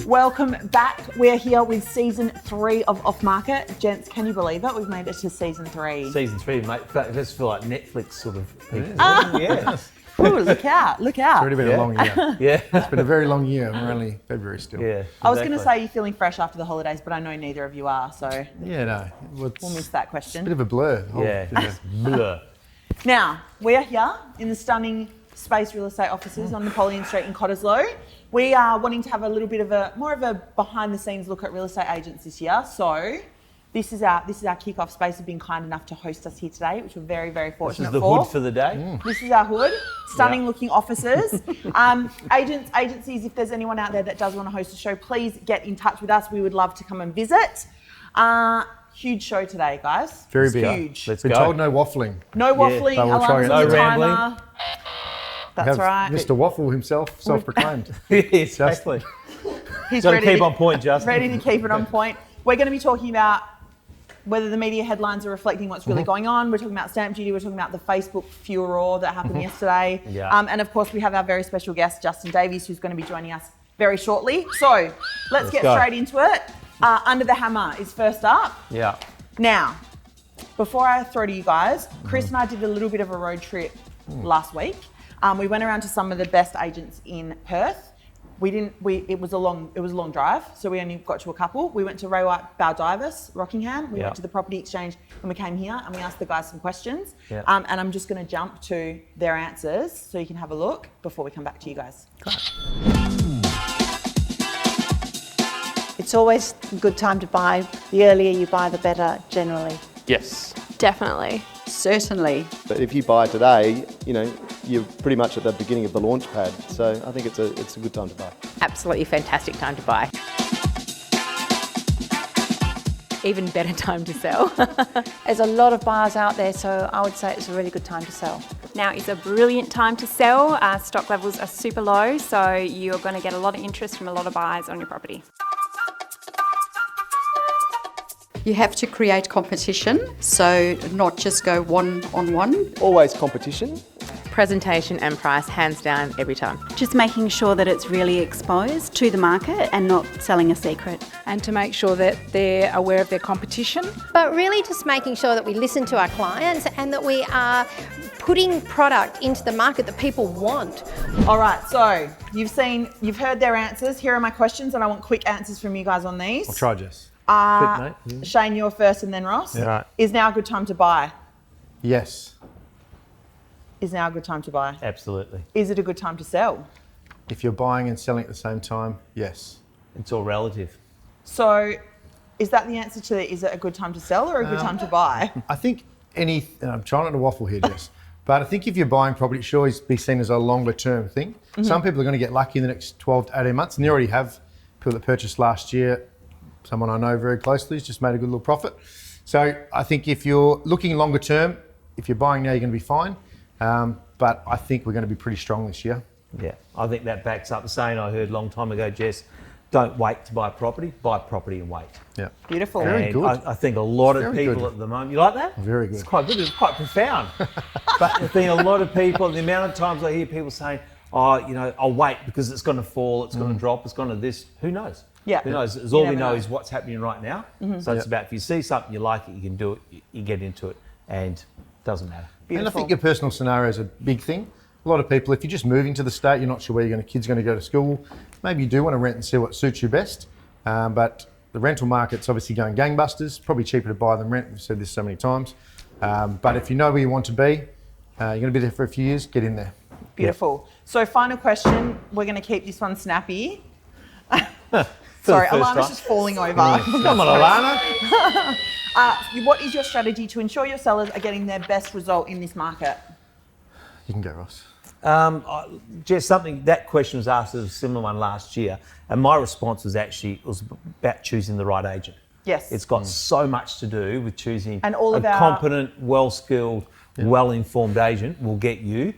Welcome back. We're here with season 3 of Off Market. Gents, can you believe it? We've made it to season 3. Season 3, mate. In fact, this feel like Netflix sort of people. Yeah. Ooh, look out, look out. It's already been a long year. Yeah. It's been a very long year. We're only February still. Yeah. I was going to say you're feeling fresh after the holidays, but I know neither of you are, so Yeah, no. we'll miss that question. A bit of a blur. Blur. Now, we're here in the stunning Space Real Estate offices on Napoleon Street in Cottesloe. We are wanting to have a little bit of more of a behind the scenes look at real estate agents this year. So this is our kickoff. Space have been kind enough to host us here today, which we're very, very fortunate This is the hood for the day. This is our hood. Stunning looking offices. Agencies, if there's anyone out there that does want to host a show, please get in touch with us. We would love to come and visit. Huge show today, guys. Very big. Huge. Let's Been go. told no waffling. No waffling, So we'll try alarms and- on the No rambling. timer. That's Have right. Mr. Waffle himself, self-proclaimed. Exactly. He's Got to ready keep on point, Justin. ready to keep it on point. We're going to be talking about whether the media headlines are reflecting what's really going on. We're talking about stamp duty. We're talking about the Facebook furor that happened yesterday. Yeah. And of course, we have our very special guest, Justin Davies, who's going to be joining us very shortly. So let's get go. straight into it. Under the Hammer is first up. Yeah. Now, before I throw to you guys, Chris and I did a little bit of a road trip last week. We went around to some of the best agents in Perth. It was a long drive, so we only got to a couple. We went to Ray White Davies, Rockingham. We went to the property exchange, and we came here and we asked the guys some questions. Yeah. And I'm just going to jump to their answers so you can have a look before we come back to you guys. It's always a good time to buy. The earlier you buy, the better, generally. Yes. Definitely. Certainly. But if you buy today, you're pretty much at the beginning of the launch pad. So I think it's a good time to buy. Absolutely fantastic time to buy. Even better time to sell. There's a lot of buyers out there, so I would say it's a really good time to sell. Now is a brilliant time to sell. Stock levels are super low, so you're going to get a lot of interest from a lot of buyers on your property. You have to create competition, so not just go one-on-one. Always competition. Presentation and price, hands down, every time. Just making sure that it's really exposed to the market and not selling a secret. And to make sure that they're aware of their competition. But really just making sure that we listen to our clients and that we are putting product into the market that people want. All right, so you've heard their answers. Here are my questions, and I want quick answers from you guys on these. I'll try, Jess. Quick, mate. Shane, you're first, and then Ross. Yeah. Right. Is now a good time to buy? Yes. Is now a good time to buy? Absolutely. Is it a good time to sell? If you're buying and selling at the same time, yes. It's all relative. So is that the answer to is it a good time to sell or a good time to buy? I think and I'm trying not to waffle here, Jess, but I think if you're buying property, it should always be seen as a longer term thing. Some people are going to get lucky in the next 12 to 18 months, and they already have. People that purchased last year, someone I know very closely has just made a good little profit. So I think if you're looking longer term, if you're buying now, you're going to be fine. But I think we're going to be pretty strong this year. Yeah. I think that backs up the saying I heard a long time ago, Jess, don't wait to buy property and wait. Yeah. Beautiful. Very good. I think a lot of Very people good. at the moment, you like that? Very good. It's quite good. It's quite profound. But I think a lot of people, the amount of times I hear people saying, I'll wait because it's going to fall, it's going to drop, it's going to this. Who knows? Yeah. Who knows? All we know is what's happening right now. So it's about if you see something you like it, you can do it, you get into it, and it doesn't matter. Beautiful. And I think your personal scenario is a big thing. A lot of people, if you're just moving to the state, you're not sure where your kid's going to go to school, maybe you do want to rent and see what suits you best. But the rental market's obviously going gangbusters, probably cheaper to buy than rent. We've said this so many times. But if you know where you want to be, you're going to be there for a few years, get in there. Beautiful. So final question, we're going to keep this one snappy. Sorry, Alana's just falling over. Come on, Alana. What is your strategy to ensure your sellers are getting their best result in this market? You can go, Ross. Just that question was asked as a similar one last year, and my response was about choosing the right agent. Yes. It's got so much to do with choosing and all of a competent, well-skilled, well-informed agent will get you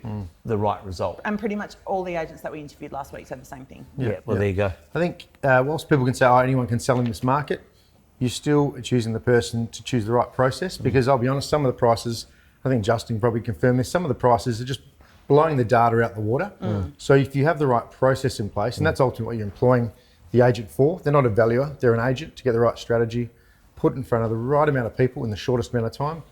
the right result. And pretty much all the agents that we interviewed last week said the same thing. There you go. I think whilst people can say, anyone can sell in this market, you're still choosing the person to choose the right process, because I'll be honest, some of the prices, I think Justin probably confirmed this, some of the prices are just blowing the data out the water. So if you have the right process in place, and that's ultimately what you're employing the agent for. They're not a valuer, they're an agent to get the right strategy, put in front of the right amount of people in the shortest amount of time.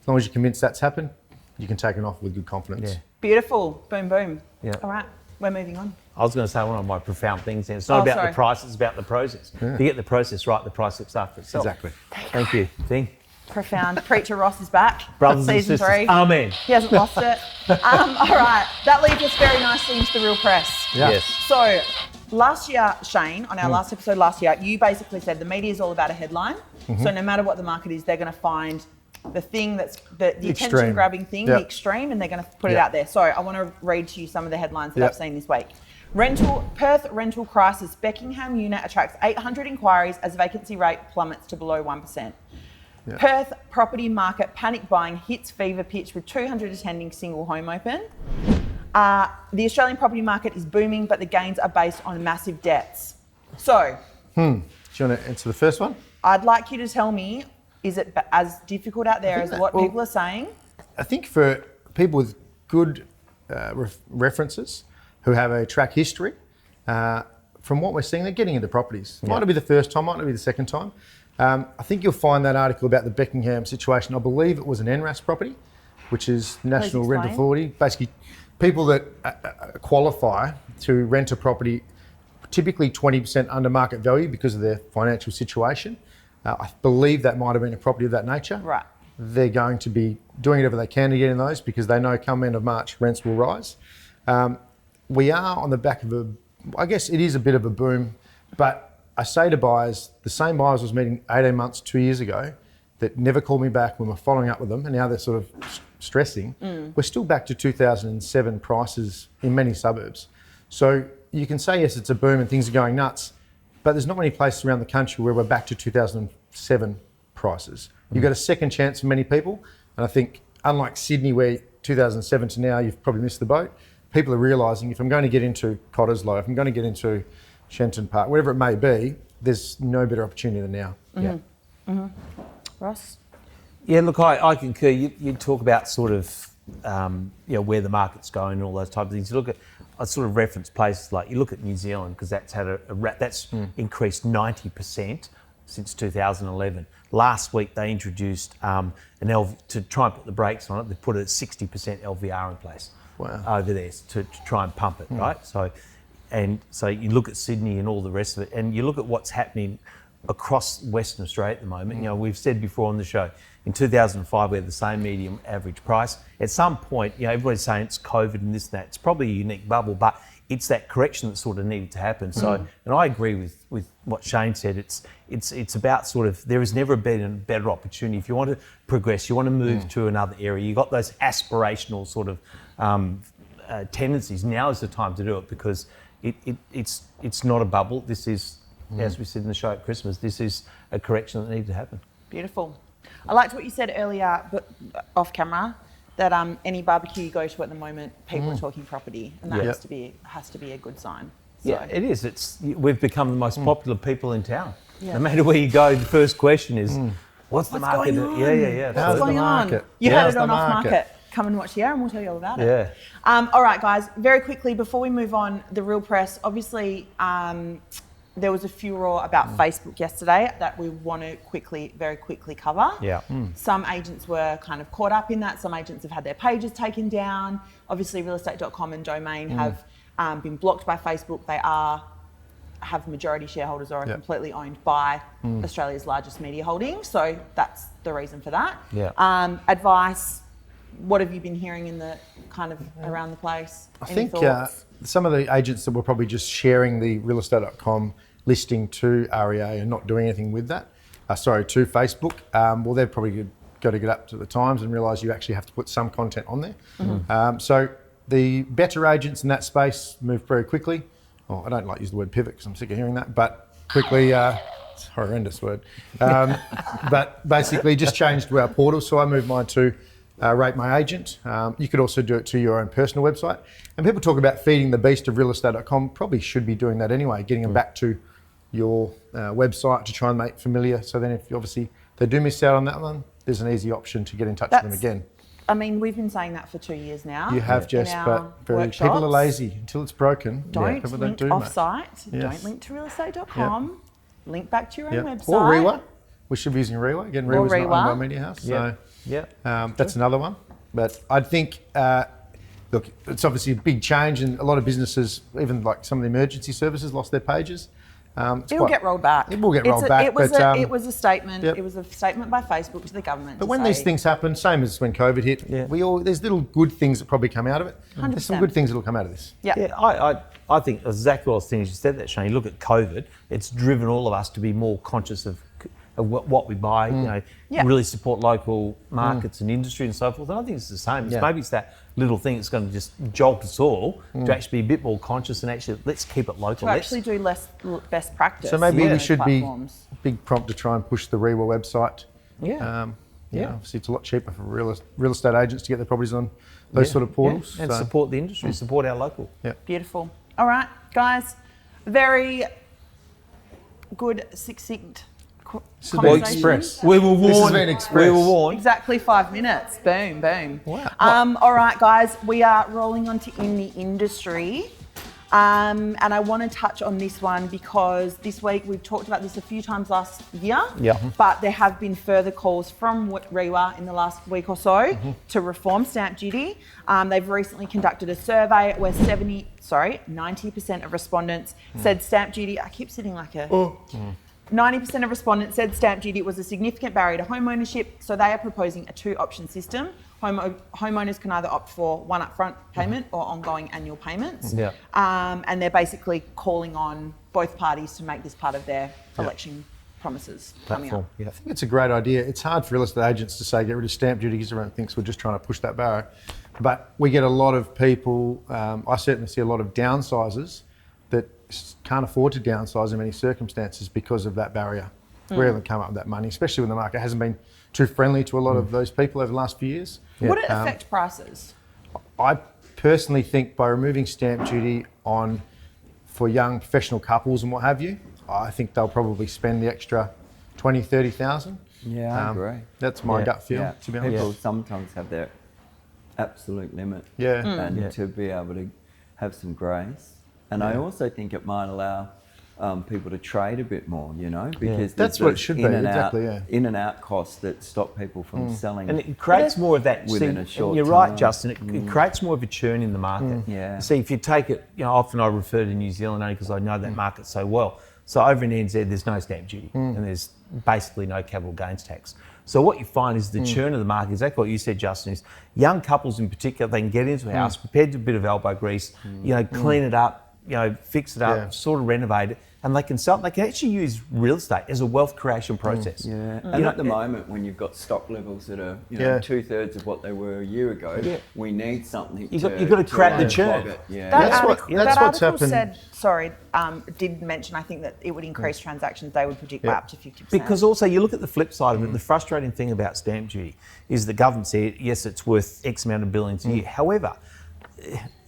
As long as you're convinced that's happened, you can take an offer with good confidence. Yeah. Beautiful. Boom, boom. Yeah. All right, we're moving on. I was going to say one of my profound things, and it's not about sorry. the price, it's about the process. If you get the process right, the price looks after itself. Exactly. Thank you. Ding. Profound. Preacher Ross is back. Brothers and Season sisters. 3. Amen. He hasn't lost it. All right, that leads us very nicely into the real press. Yeah. Yes. So, last year, Shane, on our last episode last year, you basically said the media is all about a headline. So no matter what the market is, they're going to find the thing that's the attention-grabbing thing, the extreme, and they're going to put it out there. So I want to read to you some of the headlines that I've seen this week. Perth rental crisis. Beckingham unit attracts 800 inquiries as vacancy rate plummets to below 1%. Perth property market panic buying hits fever pitch with 200 attending single home open. The Australian property market is booming, but the gains are based on massive debts. So, Do you want to answer the first one? I'd like you to tell me, is it as difficult out there as what people are saying? I think for people with good references who have a track history, from what we're seeing, they're getting into properties. Might not be the first time, might not be the second time. I think you'll find that article about the Beckingham situation. I believe it was an NRAS property, which is National Rent Authority. Basically, people that qualify to rent a property, typically 20% under market value because of their financial situation. I believe that might have been a property of that nature. Right. They're going to be doing whatever they can to get in those because they know come end of March, rents will rise. We are on the back of I guess it is a bit of a boom, but I say to buyers, the same buyers I was meeting 18 months, 2 years ago, that never called me back when we're following up with them, and now they're sort of stressing. We're still back to 2007 prices in many suburbs. So you can say, yes, it's a boom and things are going nuts, but there's not many places around the country where we're back to 2007 prices. You've got a second chance for many people, and I think, unlike Sydney, where 2007 to now you've probably missed the boat, people are realising if I'm going to get into Cottesloe, if I'm going to get into Shenton Park, whatever it may be, there's no better opportunity than now. Ross? Yeah, look, I concur. You talk about sort of, where the market's going and all those type of things. You look at, I sort of reference places like, you look at New Zealand, because that's had that's increased 90% since 2011. Last week they introduced to try and put the brakes on it, they put a 60% LVR in place over there to try and pump it, right? So you look at Sydney and all the rest of it, and you look at what's happening across Western Australia at the moment. You know, we've said before on the show, in 2005 we had the same medium average price. At some point, everybody's saying it's COVID and this and that. It's probably a unique bubble, but it's that correction that sort of needed to happen. So, and I agree with what Shane said. It's about sort of, there has never been a better opportunity. If you want to progress, you want to move to another area, you've got those aspirational sort of tendencies. Now is the time to do it because it's not a bubble. This is, as we said in the show at Christmas, this is a correction that needed to happen. Beautiful. I liked what you said earlier, but off camera, that any barbecue you go to at the moment, people are talking property, and that has to be a good sign. So. Yeah, it is. We've become the most popular people in town. Yeah. No matter where you go, the first question is, what's the market? Going on? Yeah. What's going on? You heard it on Off Market. Come and watch the air and we'll tell you all about it. Yeah. All right, guys, very quickly, before we move on, the real press, obviously, there was a furore about Facebook yesterday that we want to very quickly cover. Yeah. Some agents were kind of caught up in that. Some agents have had their pages taken down. Obviously, realestate.com and Domain have been blocked by Facebook. They have majority shareholders or are completely owned by Australia's largest media holding. So that's the reason for that. Yeah. Advice, what have you been hearing in the kind of around the place? I think some of the agents that were probably just sharing the realestate.com listing to REA and not doing anything with that, to Facebook, well, they've probably got to get up to the times and realise you actually have to put some content on there. So the better agents in that space moved very quickly. I don't like to use the word pivot because I'm sick of hearing that, but quickly, it's a horrendous word. But basically just changed to our portal. So I moved mine to Rate My Agent. You could also do it to your own personal website. And people talk about feeding the beast of realestate.com, probably should be doing that anyway, getting them back to your website to try and make familiar. So then if obviously they do miss out on that one, there's an easy option to get in touch with them again. I mean, we've been saying that for 2 years now. You have, in Jess, our but people are workshops. lazy until it's broken. Don't people link do much. off-site. Yes. Don't link to realestate.com. Link back to your own website. Or Rewa. We should be using Rewa. Again, Rewa's not owned by Rewa. Media House. Yeah. So that's another one. But I think, look, it's obviously a big change, and a lot of businesses, even like some of the emergency services, lost their pages. It'll get rolled back. It will get rolled back. It was a statement. Yep. It was a statement by Facebook to the government. But when these things happen, same as when COVID hit, there's little good things that probably come out of it. 100%. There's some good things that will come out of this. I think exactly what I was thinking. You said that, Shane. You look at COVID; it's driven all of us to be more conscious of what we buy. Really support local markets and industry and so forth. And I think it's the same. Maybe it's that little thing that's going to just jolt us all to actually be a bit more conscious and actually let's keep it local. To actually do less best practice. So maybe we should platforms. be big prompt to try and push the Rewa website. Yeah. Obviously, it's a lot cheaper for real estate agents to get their properties on those sort of portals. And support the industry, support our local. Beautiful. All right, guys. Very good, succinct conversation. Express. We were This has warned. been express. We were warned. Exactly 5 minutes. Boom, boom. Wow. All right, guys. We are rolling on to in the industry. And I want to touch on this one because this week we've talked about this a few times last year. But there have been further calls from Rewa in the last week or so to reform stamp duty. They've recently conducted a survey where 90% of respondents said stamp duty. I keep sitting like a. 90% of respondents said stamp duty was a significant barrier to home ownership, so they are proposing a 2-option system. Homeowners can either opt for one upfront payment or ongoing annual payments. And they're basically calling on both parties to make this part of their election promises coming up. I think it's a great idea. It's hard for real estate agents to say get rid of stamp duty because everyone thinks we're just trying to push that barrier. But we get a lot of people, I certainly see a lot of downsizers that can't afford to downsize in many circumstances because of that barrier. Rarely come up with that money, especially when the market hasn't been too friendly to a lot of those people over the last few years. Would it affect prices? I personally think by removing stamp duty for young professional couples and what have you, I think they'll probably spend the extra 20, 30,000. Yeah, I agree. That's my gut feel, to be honest. People sometimes have their absolute limit. And to be able to have some grace. And I also think it might allow people to trade a bit more, because that's what it should be. In and out costs that stop people from selling. And it creates more of that. Within a short you're time. Right, Justin. It creates more of a churn in the market. See, if you take it, often I refer to New Zealand only because I know that market so well. So over in NZ, there's no stamp duty and there's basically no capital gains tax. So what you find is the churn of the market, exactly what you said, Justin, is young couples in particular, they can get into a house, prepared to a bit of elbow grease, clean it up, fix it up, sort of renovate it, and they can sell. They can actually use real estate as a wealth creation process. And at the moment, when you've got stock levels that are 2/3 of what they were a year ago, we need something. You've got to crack the churn. That article said, did mention, I think, that it would increase transactions. They would predict by up to 50%. Because also, you look at the flip side of it. The frustrating thing about stamp duty is the government said, yes, it's worth X amount of billions a year. However,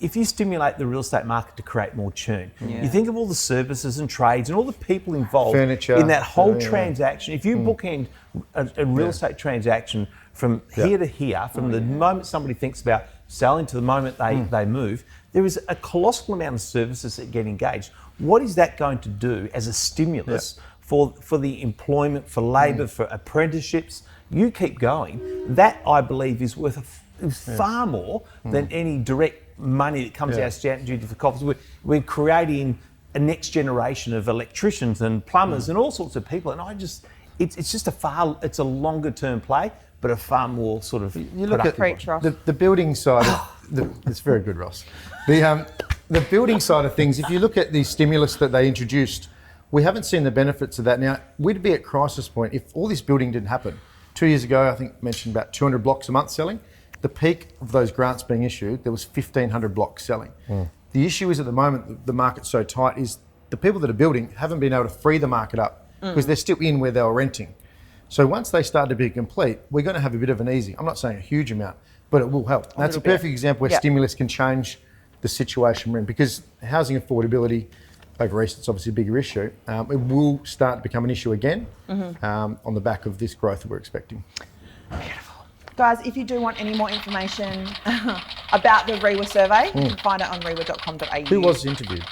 if you stimulate the real estate market to create more churn, you think of all the services and trades and all the people involved in that whole transaction. If you bookend a real estate transaction from here to here, from the moment somebody thinks about selling to the moment they move, there is a colossal amount of services that get engaged. What is that going to do as a stimulus for the employment, for labour, for apprenticeships? You keep going. That, I believe, is worth far more than any direct money that comes out of stamp duty for coffers. We're creating a next generation of electricians and plumbers and all sorts of people, and it's just a longer term play, but a far more sort of. You look at the building side. It's very good, Ross. The building side of things. If you look at the stimulus that they introduced, we haven't seen the benefits of that. Now we'd be at crisis point if all this building didn't happen. 2 years ago, I think mentioned about 200 blocks a month selling. The peak of those grants being issued, there was 1,500 blocks selling. The issue is at the moment, the market's so tight, is the people that are building haven't been able to free the market up because they're still in where they were renting. So once they start to be complete, we're going to have a bit of an easy. I'm not saying a huge amount, but it will help. That's a perfect example where stimulus can change the situation we're in, because housing affordability over East, it's obviously a bigger issue. It will start to become an issue again on the back of this growth that we're expecting. Beautiful. Guys, if you do want any more information about the REWA survey, you can find it on rewa.com.au. Who was interviewed?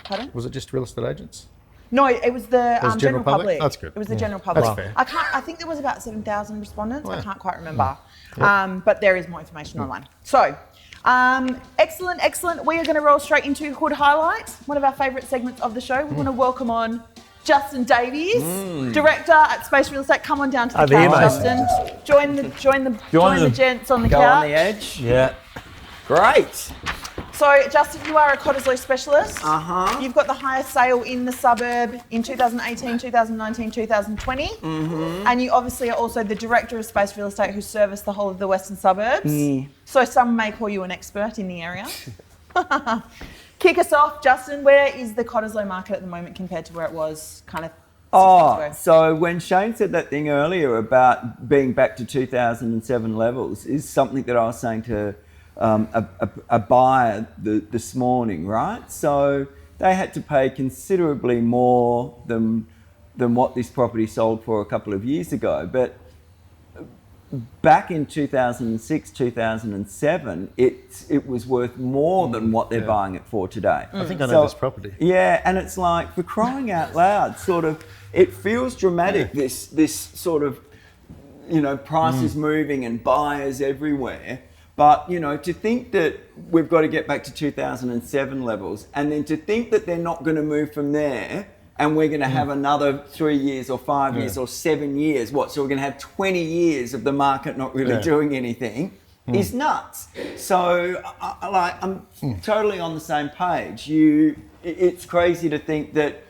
Pardon? Was it just real estate agents? No, it was the general public. That's good. It was the general public. That's fair. I think there was about 7,000 respondents. I can't quite remember. Yep. But there is more information online. So, excellent. We are going to roll straight into Hood Highlights, one of our favourite segments of the show. We want to welcome on Justin Davies, Director at Space Real Estate. Come on down to the couch, Justin. Join the gents on the couch. Go on the edge. Yeah. Great. So, Justin, you are a Cottesloe specialist. Uh-huh. You've got the highest sale in the suburb in 2018, 2019, 2020. And you obviously are also the Director of Space Real Estate who service the whole of the western suburbs. So some may call you an expert in the area. Kick us off, Justin. Where is the Cottesloe market at the moment compared to where it was kind of 6 months ago? So when Shane said that thing earlier about being back to 2007 levels is something that I was saying to a buyer this morning, right? So they had to pay considerably more than what this property sold for a couple of years ago. But back in 2006, 2007, it was worth more than what they're buying it for today. I think I know this property. Yeah, and it's like, for crying out loud, sort of, it feels dramatic, this sort of, prices moving and buyers everywhere. But, to think that we've got to get back to 2007 levels and then to think that they're not going to move from there and we're going to have another 3 years or 5 years or 7 years, so we're going to have 20 years of the market not really doing anything is nuts. So, I'm totally on the same page. It's crazy to think that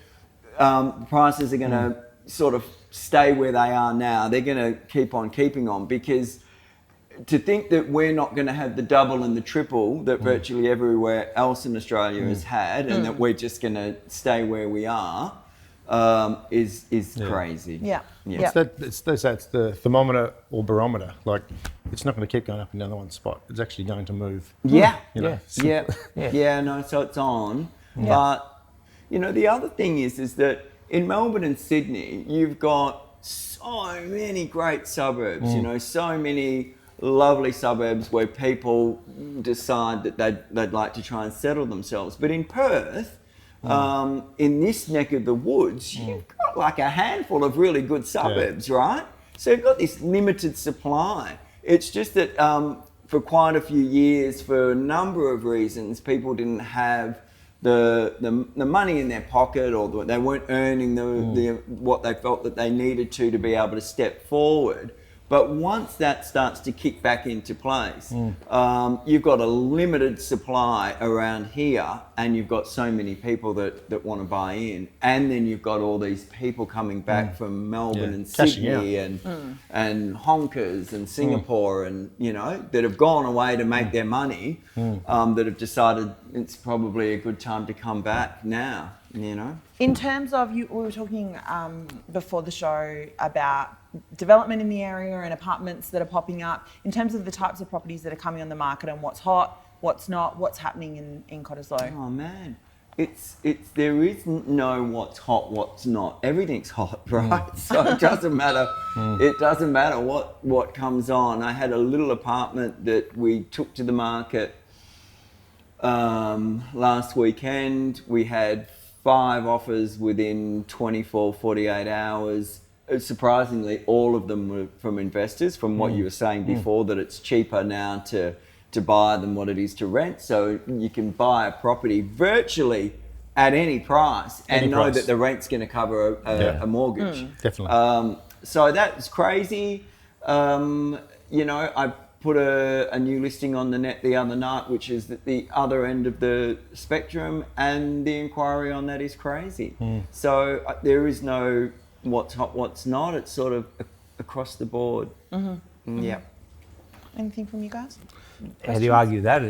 prices are going to sort of stay where they are now. They're going to keep on keeping on, because to think that we're not going to have the double and the triple that virtually everywhere else in Australia has had, and that we're just going to stay where we are, is crazy. Yeah. It's the thermometer or barometer. Like, it's not going to keep going up and down the one spot. It's actually going to move. Yeah. No, So it's on. But, the other thing is that in Melbourne and Sydney, you've got so many great suburbs, so many lovely suburbs where people decide that they'd like to try and settle themselves. But in Perth, in this neck of the woods, you've got like a handful of really good suburbs, right? So you've got this limited supply. It's just that for quite a few years, for a number of reasons, people didn't have the money in their pocket, or they weren't earning the what they felt that they needed to be able to step forward. But once that starts to kick back into place, you've got a limited supply around here, and you've got so many people that want to buy in. And then you've got all these people coming back from Melbourne and Sydney and honkers and Singapore and, that have gone away to make their money, that have decided it's probably a good time to come back now, In terms of, we were talking before the show about development in the area and apartments that are popping up. In terms of the types of properties that are coming on the market and what's hot, what's not, what's happening in Cottesloe? Oh man, there is no what's hot, what's not. Everything's hot, right? So it doesn't matter. It doesn't matter what comes on. I had a little apartment that we took to the market last weekend. We had 5 offers within 24, 48 hours. Surprisingly, all of them were from investors, from what you were saying before, that it's cheaper now to buy than what it is to rent. So you can buy a property virtually at any price and know that the rent's going to cover a mortgage. Definitely. So that's crazy. I put a new listing on the net the other night, which is at the other end of the spectrum, and the inquiry on that is crazy. So there is no what's hot, what's not. It's sort of across the board. Yeah. Anything from you guys? How do you argue that?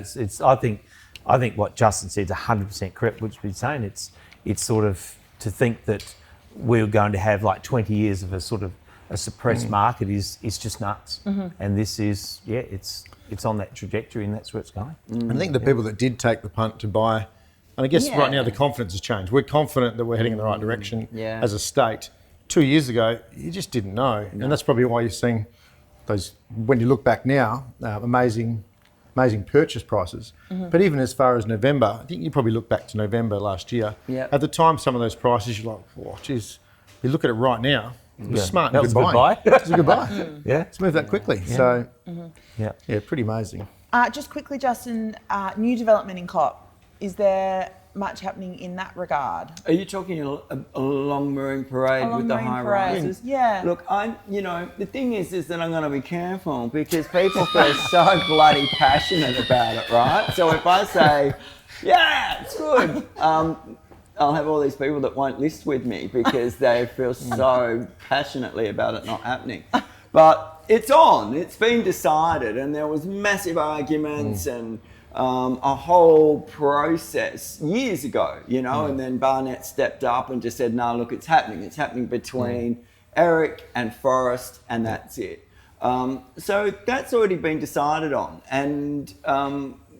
I think what Justin said is 100% correct. Which we're saying it's sort of to think that we're going to have like 20 years of a sort of a suppressed market is just nuts. And this is it's on that trajectory, and that's where it's going. I think the people that did take the punt to buy, and I guess right now the confidence has changed. We're confident that we're heading in the right direction as a state. 2 years ago, you just didn't know. And that's probably why you're seeing those when you look back now, amazing purchase prices. But even as far as November, I think you probably look back to November last year. Yeah. At the time, some of those prices, you're like, oh, geez. You look at it right now, it was smart. That and was good a good buying. buy. It was a good buy. Yeah. It's moved that quickly. So, Yeah. yeah, pretty amazing. Just quickly, Justin, new development in COP. Is there much happening in that regard? Are you talking along Marine Parade Along with the Marine high Parade, rises? yeah. Look, the thing is that I'm going to be careful because people feel so bloody passionate about it, right? So if I say, yeah, it's good, I'll have all these people that won't list with me because they feel so passionately about it not happening. But it's on, it's been decided, and there was massive arguments and a whole process years ago, and then Barnett stepped up and just said, no, look, it's happening. It's happening between Eric and Forrest, and that's it. So that's already been decided on. And,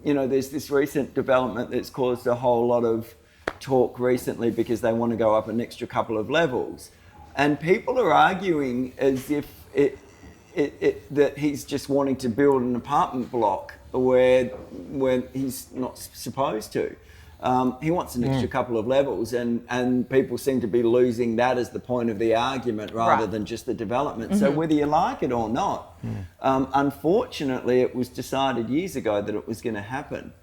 there's this recent development that's caused a whole lot of talk recently because they want to go up an extra couple of levels. And people are arguing as if that he's just wanting to build an apartment block where he's not supposed to. He wants an extra couple of levels, and people seem to be losing that as the point of the argument rather than just the development. So whether you like it or not, unfortunately, it was decided years ago that it was going to happen.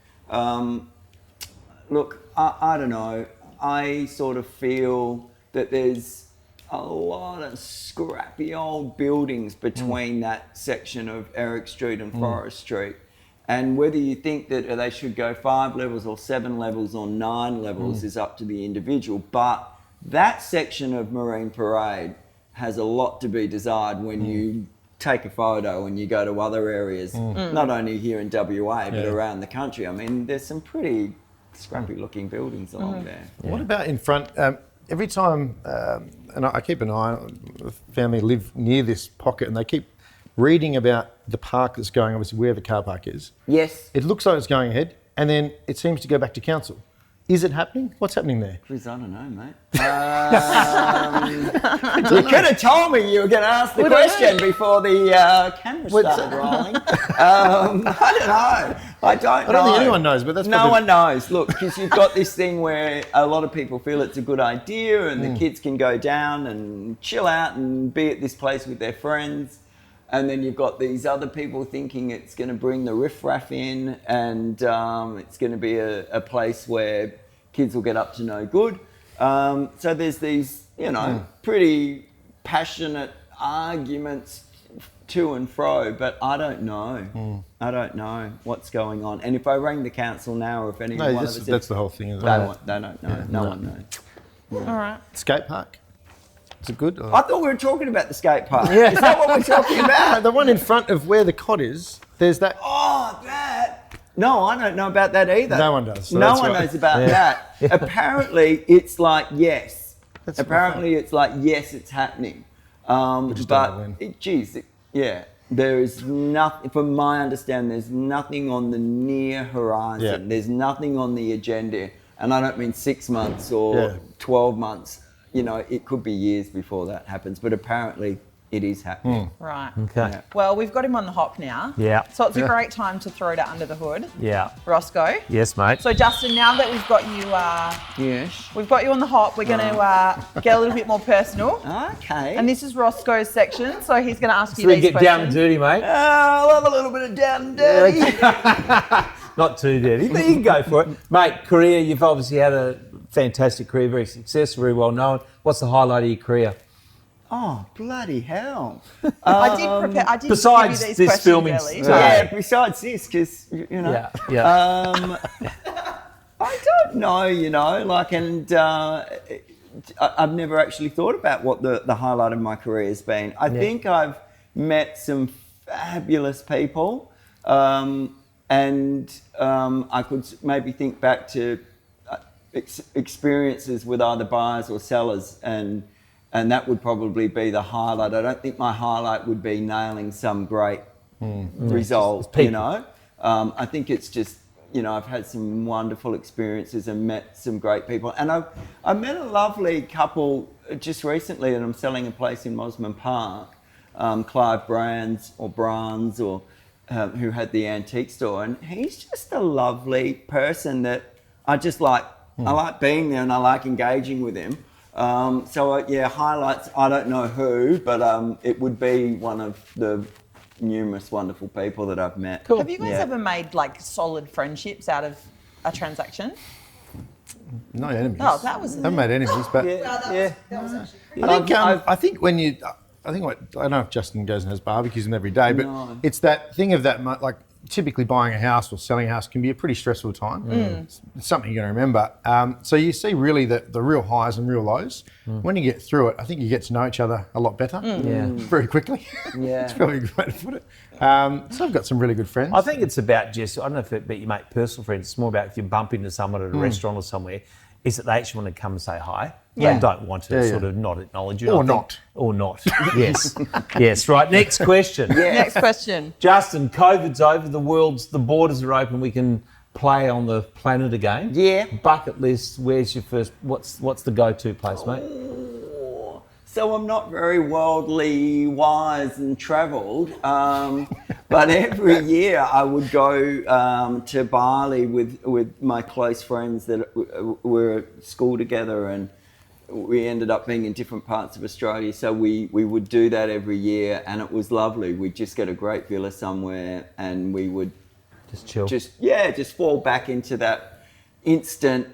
Look, I don't know. I sort of feel that there's a lot of scrappy old buildings between that section of Eric Street and Forrest Street. And whether you think that they should go 5 levels or 7 levels or 9 levels is up to the individual. But that section of Marine Parade has a lot to be desired when you take a photo and you go to other areas, not only here in WA, but around the country. I mean, there's some pretty scrappy looking buildings along there. What about in front? Every time, and I keep an eye on the family live near this pocket, and they keep reading about the park that's going, obviously where the car park is. Yes. It looks like it's going ahead, and then it seems to go back to council. Is it happening? What's happening there? Chris, I don't know, mate. You could have told me you were going to ask the question before the camera started rolling. I don't know. I don't think anyone knows, but that's no one knows. Look, because you've got this thing where a lot of people feel it's a good idea, and the kids can go down and chill out and be at this place with their friends. And then you've got these other people thinking it's going to bring the riffraff in, and it's going to be a place where kids will get up to no good. So there's these, pretty passionate arguments to and fro, but I don't know. I don't know what's going on. And if I rang the council now, or if any one of us... that's the whole thing, isn't they it? don't know. Yeah. No one knows. All right. Skate park? Is it good? I thought we were talking about the skate park. Yeah. Is that what we're talking about? The one in front of where the cot is, there's that... Oh, that... No, I don't know about that either. No one does. So no one knows about that. Apparently, it's like, yes. It's like, yes, it's happening. There is nothing, from my understanding, there's nothing on the near horizon. Yeah. There's nothing on the agenda. And I don't mean 6 months or 12 months. It could be years before that happens, but apparently it is happening. Right. Okay. Yeah. Well, we've got him on the hop now. Yeah. So it's a great time to throw it under the hood. Yeah. Roscoe. Yes, mate. So Justin, now that we've got you, Yes. we've got you on the hop, we're going to get a little bit more personal. Okay. And this is Roscoe's section, so he's going to ask you So we these get down and questions. dirty, mate. I love a little bit of down and dirty. Not too dirty, but you can go for it. Mate, career, you've obviously had a fantastic career, very successful, very well known. What's the highlight of your career? Oh, bloody hell. I did prepare. I did besides give you these this questions filming early. Yeah, besides this, because, Yeah. I don't know, and I've nenever actually thought about what the highlight of my career has been. I think I've met some fabulous people, and I could maybe think back to experiences with either buyers or sellers, and that would probably be the highlight. I don't think my highlight would be nailing some great result, I think it's just, I've had some wonderful experiences and met some great people. And I met a lovely couple just recently, and I'm selling a place in Mosman Park. Clive Brands, or who had the antique store, and he's just a lovely person that I just like. I like being there and I like engaging with him. Highlights. I don't know who, but it would be one of the numerous wonderful people that I've met. Cool. Have you guys ever made like solid friendships out of a transaction? No enemies. Oh, that was. Haven't made enemies, but I think when you, I don't know if Justin goes and has barbecues every day, but it's that thing of that, like typically buying a house or selling a house can be a pretty stressful time. It's something you're going to remember. So you see really the real highs and real lows. When you get through it, I think you get to know each other a lot better very quickly. It's probably a good way to put it. So I've got some really good friends. I think it's about just, I don't know if it, but you make personal friends. It's more about if you bump into someone at a restaurant or somewhere, is that they actually want to come and say hi. They don't want to sort of not acknowledge you. Or not. Yes. Yes, right. Next question. Next question. Justin, COVID's over, the borders are open, we can play on the planet again. Yeah. Bucket list, where's your first, what's the go-to place, mate? So I'm not very worldly wise and travelled, but every year I would go to Bali with my close friends that were at school together, and we ended up being in different parts of Australia. So we would do that every year, and it was lovely. We'd just get a great villa somewhere, and we would just chill. Just fall back into that instant.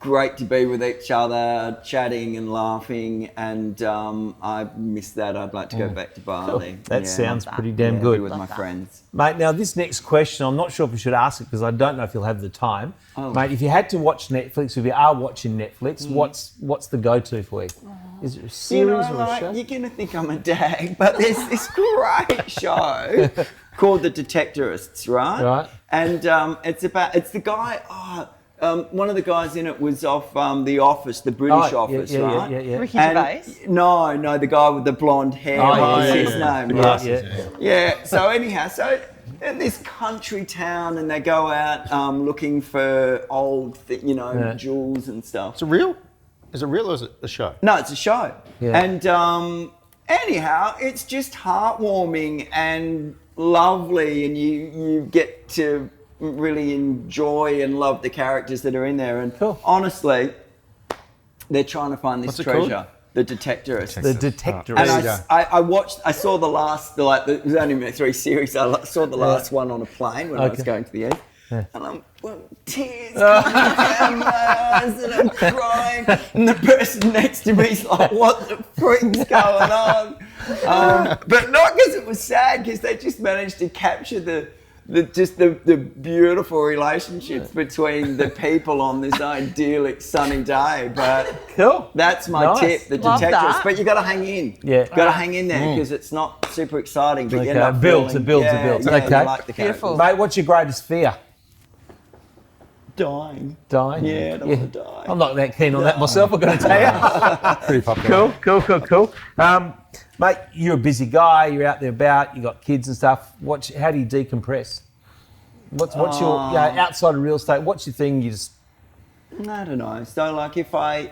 Great to be with each other, chatting and laughing, and I miss that. I'd like to go back to Bali. Cool. That sounds pretty damn good. With my friends. Mate, now this next question, I'm not sure if we should ask it because I don't know if you'll have the time. Mate, if you had to watch Netflix, if you are watching Netflix, what's the go-to for you? Is it a series or a show? You're going to think I'm a dag, but there's this great show called The Detectorists, right? Right. And it's the guy... one of the guys in it was off The Office, the British Office, right? Yeah. Ricky Gervais? No, the guy with the blonde hair. What was his name? Yeah. So anyhow, in this country town, and they go out looking for old, jewels and stuff. Is it real? Is it real or is it a show? No, it's a show. Yeah. And anyhow, it's just heartwarming and lovely, and you get to really enjoy and love the characters that are in there. And honestly, they're trying to find this treasure. Called? The Detectorists. The Detectorists. And I saw the last, there was only 3 series. I saw the last one on a plane when I was going to the end. Yeah. And tears coming down my eyes, and I'm crying, and the person next to me's like, what the freak's going on? But not because it was sad, because they just managed to capture the beautiful relationships between the people on this idyllic sunny day. But that's my tip, the Detectorists. But you got to hang in. Yeah, got to hang in there because it's not super exciting. But you end up build. Yeah, okay, like the beautiful, mate. What's your greatest fear? Dying. Yeah, I don't want to die. I'm not that keen on that myself, I've got to tell you. Pretty popular. Cool. Mate, you're a busy guy, you're out there about, you got kids and stuff. How do you decompress? What's your outside of real estate, what's your thing you just... I don't know. So like if I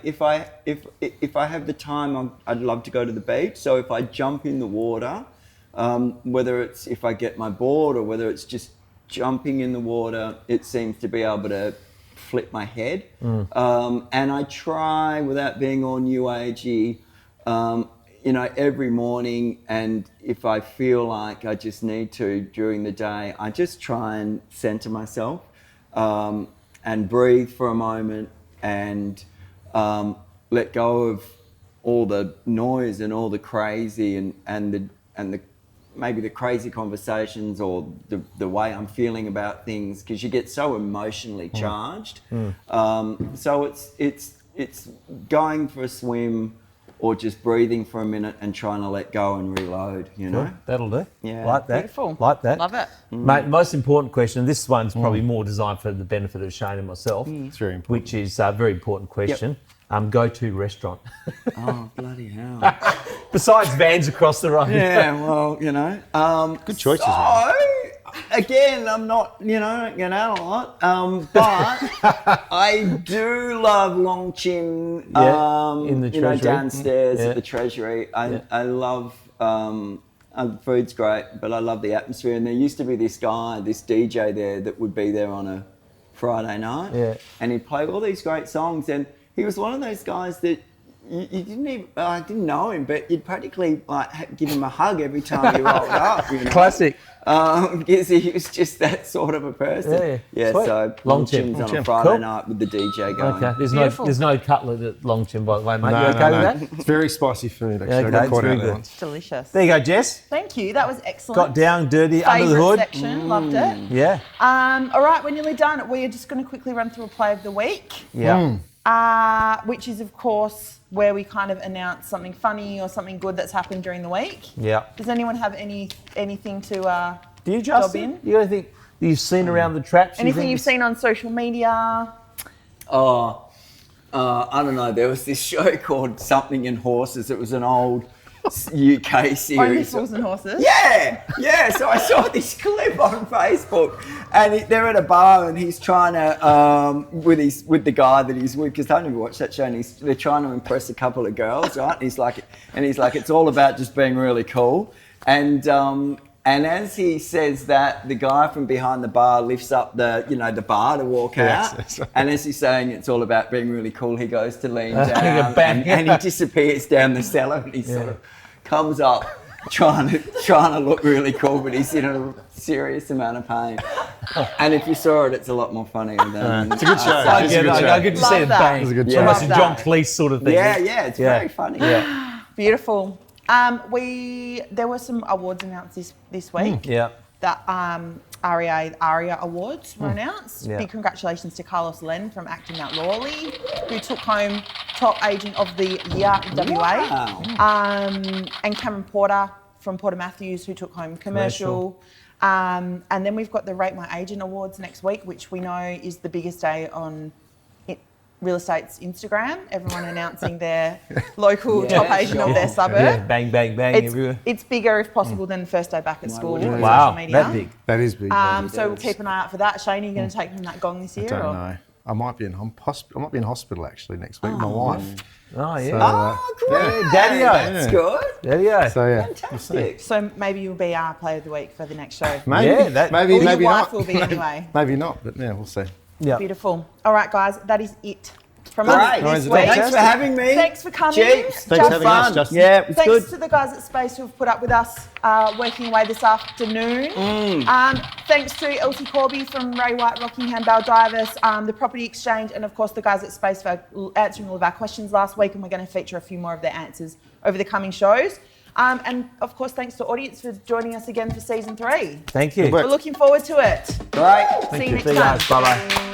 have the time, I'd love to go to the beach. So if I jump in the water, whether it's if I get my board or whether it's just jumping in the water, it seems to be able to flip my head. And I try, without being all new agey, every morning, and if I feel like I just need to during the day, I just try and center myself and breathe for a moment and let go of all the noise and all the crazy and the maybe the crazy conversations or the way I'm feeling about things, because you get so emotionally charged. So it's going for a swim or just breathing for a minute and trying to let go and reload, Cool. That'll do. Yeah. Like that. Beautiful. Like that. Love it. Mate, most important question, this one's probably more designed for the benefit of Shane and myself. It's very important. Which is a very important question. Go-to restaurant. Oh, bloody hell. Besides Vans across the road. Yeah, well, Good choices. Again, I'm not, don't get out a lot, but I do love Long Chin, in the Treasury. downstairs at the Treasury. I love The food's great, but I love the atmosphere. And there used to be this guy, this DJ there that would be there on a Friday night. Yeah. And he'd play all these great songs. And he was one of those guys that you didn't even, I didn't know him, but you'd practically like give him a hug every time he rolled up. You know? Classic. Because he was just that sort of a person. Yeah. Sweet. So Longchamp. on a Friday night with the DJ going. Okay. There's no cutlet at Longchamp, by the way, mate. No, You okay no. with that? It's very spicy food, actually. Okay, I got it's caught very out there good. once. Delicious. There you go, Jess. Thank you. That was excellent. Got down dirty under the Favourite hood. section. Loved it. Yeah. All right, we're nearly done. We are just going to quickly run through a play of the week. Yeah. Which is, of course, where we kind of announce something funny or something good that's happened during the week. Yeah. Does anyone have anything to Do you, job Justin? in? You got anything you've seen around the traps? Anything you've seen on social media? I don't know. There was this show called Something in Horses. It was an old UK series. Only Fools and Horses? Yeah. So I saw this clip on Facebook, and they're at a bar, and he's trying to with the guy that he's with, because I never watched that show, and they're trying to impress a couple of girls, right? And he's like, it's all about just being really cool, and as he says that, the guy from behind the bar lifts up the bar to walk out. Yes. And as he's saying it's all about being really cool, he goes to lean down bang. and he disappears down the cellar, and he sort of comes up trying to look really cool, but he's in a serious amount of pain. And if you saw it, it's a lot more funnier than... It's a good show. I get to see it that. bang. It's a good It's show. almost a Love John that. Cleese sort of thing. It's very funny. Yeah. Beautiful. There were some awards announced this week. Yeah. The ARIA Awards were announced. Yeah. Big congratulations to Carlos Len from Acting Out Lawley, who took home Top Agent of the Year in WA. Wow. And Cameron Porter from Porter Matthews, who took home Commercial. And then we've got the Rate My Agent Awards next week, which we know is the biggest day on real estate's Instagram. Everyone announcing their local top agent of their suburb. Yeah. Bang, bang, bang everywhere. It's bigger, if possible, than first day back at school. on Wow, social media. that big. That is big. So we'll keep an eye out for that. Shane, are you going to take him that gong this year? I don't or? know. I might be in hospital actually next week with my wife. Oh, yeah. So, Great. Daddy-o. That's good. There So yeah, Fantastic. So maybe you'll be our player of the week for the next show. maybe, Yeah, maybe, Or maybe your not. wife will be anyway. Maybe not, but yeah, we'll see. Yeah. Beautiful. All right, guys, that is it from Great. us this Right, week. Thanks for having me. Thanks for coming. Jeeps. Thanks for having us, Fun. Justin. Yeah, it's Thanks good. to the guys at Space who have put up with us working away this afternoon. Thanks to Elsie Corby from Ray White Rockingham Baldivis, the Property Exchange, and of course the guys at Space for answering all of our questions last week, and we're going to feature a few more of their answers over the coming shows. And of course, thanks to audience for joining us again for season 3. Thank you. Good work. We're looking forward to it. Great. See you next See you time. guys. Bye-bye.